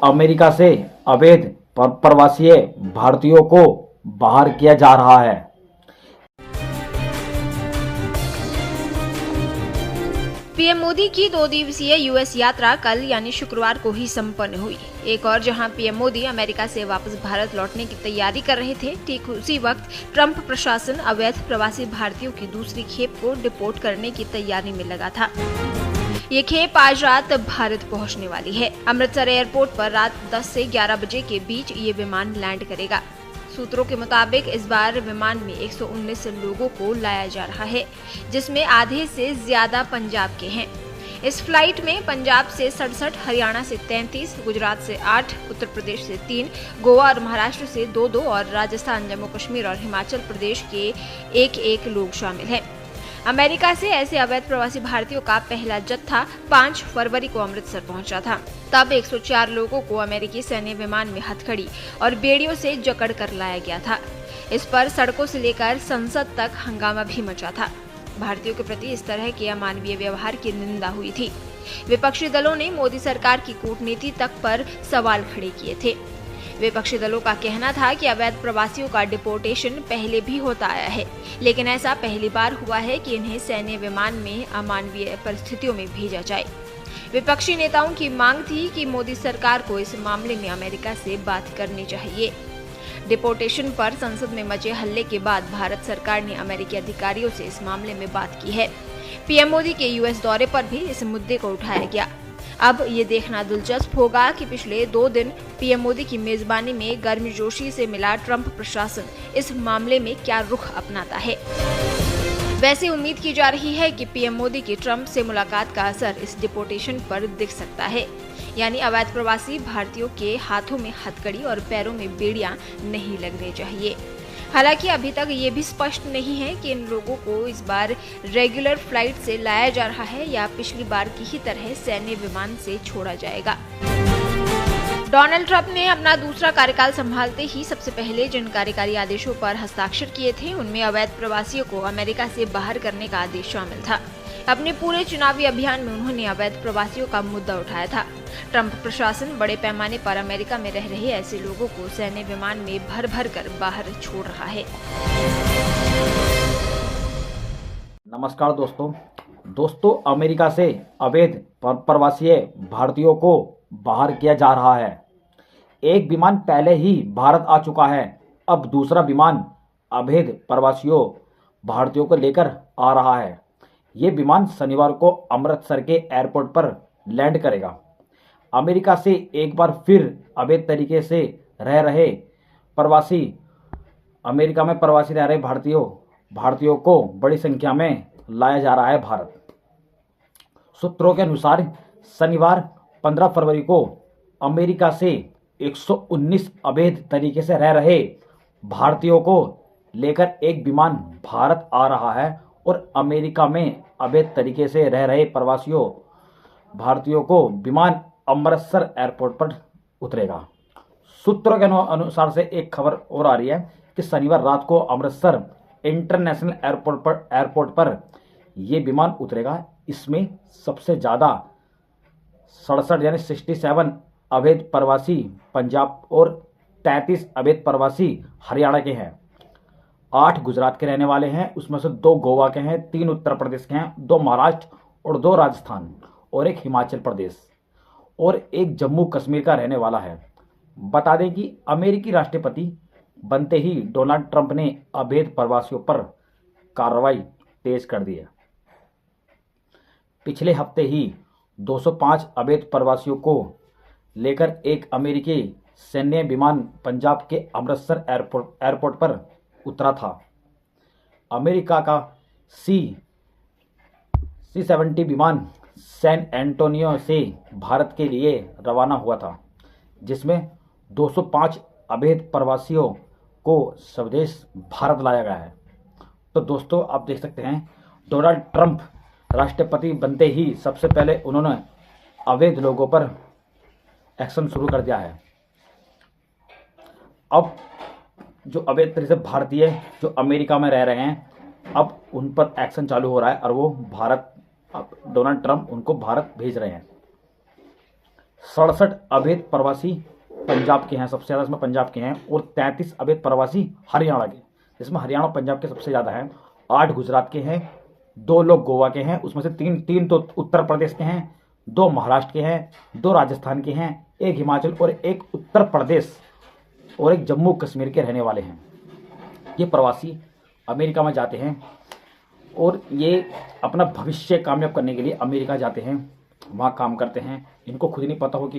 America से अवैध प्रवासी भारतीयों को बाहर किया जा रहा है। पीएम मोदी की 2 दिवसीय यूएस यात्रा कल यानी शुक्रवार को ही संपन्न हुई। एक और जहां पीएम मोदी अमेरिका से वापस भारत लौटने की तैयारी कर रहे थे, ठीक उसी वक्त ट्रंप प्रशासन अवैध प्रवासी भारतीयों की दूसरी खेप को डिपोर्ट करने की तैयारी में लगा था। ये खेप आज रात भारत पहुंचने वाली है। अमृतसर एयरपोर्ट पर रात 10 से 11 बजे के बीच ये विमान लैंड करेगा। सूत्रों के मुताबिक इस बार विमान में 119 लोगों को लाया जा रहा है, जिसमें आधे से ज्यादा पंजाब के हैं। इस फ्लाइट में पंजाब से 67, हरियाणा से 33, गुजरात से 8, उत्तर प्रदेश से 3, गोवा और महाराष्ट्र से 2-2 और राजस्थान, जम्मू कश्मीर और हिमाचल प्रदेश के 1-1 लोग शामिल हैं। अमेरिका से ऐसे अवैध प्रवासी भारतीयों का पहला जत्था 5 फरवरी को अमृतसर पहुंचा था। तब 104 लोगों को अमेरिकी सैन्य विमान में हथकड़ी और बेड़ियों से जकड़ कर लाया गया था। इस पर सड़कों से लेकर संसद तक हंगामा भी मचा था। भारतीयों के प्रति इस तरह के अमानवीय व्यवहार की निंदा हुई थी। विपक्षी दलों ने मोदी सरकार की कूटनीति तक पर सवाल खड़े किए थे। विपक्षी दलों का कहना था कि अवैध प्रवासियों का डिपोर्टेशन पहले भी होता आया है, लेकिन ऐसा पहली बार हुआ है कि इन्हें सैन्य विमान में अमानवीय परिस्थितियों में भेजा जाए। विपक्षी नेताओं की मांग थी कि मोदी सरकार को इस मामले में अमेरिका से बात करनी चाहिए। डिपोर्टेशन पर संसद में मचे हल्ले के बाद भारत सरकार ने अमेरिकी अधिकारियों से इस मामले में बात की है। पीएम मोदी के यूएस दौरे पर भी इस मुद्दे को उठाया गया। अब ये देखना दिलचस्प होगा कि पिछले 2 दिन पीएम मोदी की मेजबानी में गर्मजोशी से मिला ट्रंप प्रशासन इस मामले में क्या रुख अपनाता है। वैसे उम्मीद की जा रही है कि पीएम मोदी की ट्रंप से मुलाकात का असर इस डिपोर्टेशन पर दिख सकता है, यानी अवैध प्रवासी भारतीयों के हाथों में हथकड़ी और पैरों में बेड़ियां नहीं लगने चाहिए। हालांकि अभी तक ये भी स्पष्ट नहीं है कि इन लोगों को इस बार रेगुलर फ्लाइट से लाया जा रहा है या पिछली बार की ही तरह सैन्य विमान से छोड़ा जाएगा। डोनाल्ड ट्रंप ने अपना दूसरा कार्यकाल संभालते ही सबसे पहले जिन कार्यकारी आदेशों पर हस्ताक्षर किए थे, उनमें अवैध प्रवासियों को अमेरिका से बाहर करने का आदेश शामिल था। अपने पूरे चुनावी अभियान में उन्होंने अवैध प्रवासियों का मुद्दा उठाया था। ट्रंप प्रशासन बड़े पैमाने पर अमेरिका में रह रहे ऐसे लोगों को सैन्य विमान में भर भर कर बाहर छोड़ रहा है। नमस्कार दोस्तों, अमेरिका से अवैध प्रवासी भारतीयों को बाहर किया जा रहा है। एक विमान पहले ही भारत आ चुका है, अब दूसरा विमान अवैध प्रवासियों भारतीयों को लेकर आ रहा है। ये विमान शनिवार को अमृतसर के एयरपोर्ट पर लैंड करेगा। अमेरिका से एक बार फिर अवैध तरीके से रह रहे प्रवासी अमेरिका में प्रवासी रह रहे भारतीयों को बड़ी संख्या में लाया जा रहा है भारत। सूत्रों के अनुसार शनिवार 15 फरवरी को अमेरिका से 119 अवैध तरीके से रह रहे भारतीयों को लेकर एक विमान भारत आ रहा है और अमेरिका में अवैध तरीके से रह रहे प्रवासियों भारतीयों को विमान अमृतसर एयरपोर्ट पर उतरेगा। सूत्रों के अनुसार से एक खबर और आ रही है कि शनिवार रात को अमृतसर इंटरनेशनल एयरपोर्ट पर यह विमान उतरेगा। इसमें सबसे ज़्यादा 67 यानी 67 अवैध प्रवासी पंजाब और 33 अवैध प्रवासी हरियाणा के हैं। 8 गुजरात के रहने वाले हैं, उसमें से 2 गोवा के हैं, 3 उत्तर प्रदेश के हैं, 2 महाराष्ट्र और 2 राजस्थान और 1 हिमाचल प्रदेश और 1 जम्मू कश्मीर का रहने वाला है। बता दें कि अमेरिकी राष्ट्रपति बनते ही डोनाल्ड ट्रंप ने अवैध प्रवासियों पर कार्रवाई तेज कर दी है। पिछले हफ्ते ही 205 अवैध प्रवासियों को लेकर एक अमेरिकी सैन्य विमान पंजाब के अमृतसर एयरपोर्ट पर उतरा था। अमेरिका का C-70 विमान सैन एंटोनियो से भारत के लिए रवाना हुआ था, जिसमें 205 अवैध प्रवासियों को स्वदेश भारत लाया गया है। तो दोस्तों, आप देख सकते हैं डोनाल्ड ट्रंप राष्ट्रपति बनते ही सबसे पहले उन्होंने अवैध लोगों पर एक्शन शुरू कर दिया है। अब जो अवैध तरीके से भारतीय जो अमेरिका में रह रहे हैं, अब उन पर एक्शन चालू हो रहा है और वो भारत, अब डोनाल्ड ट्रंप उनको भारत भेज रहे हैं। 67 अवैध प्रवासी पंजाब के हैं, सबसे ज़्यादा इसमें पंजाब के हैं, और 33 अवैध प्रवासी हरियाणा के, जिसमें हरियाणा और पंजाब के सबसे ज़्यादा हैं। 8 गुजरात के हैं, 2 लोग गोवा के हैं, उसमें से तीन तो उत्तर प्रदेश के हैं, 2 महाराष्ट्र के हैं, 2 राजस्थान के हैं, 1 हिमाचल और 1 उत्तर प्रदेश और 1 जम्मू कश्मीर के रहने वाले हैं। ये प्रवासी अमेरिका में जाते हैं और ये अपना भविष्य कामयाब करने के लिए अमेरिका जाते हैं, वहाँ काम करते हैं। इनको खुद नहीं पता हो कि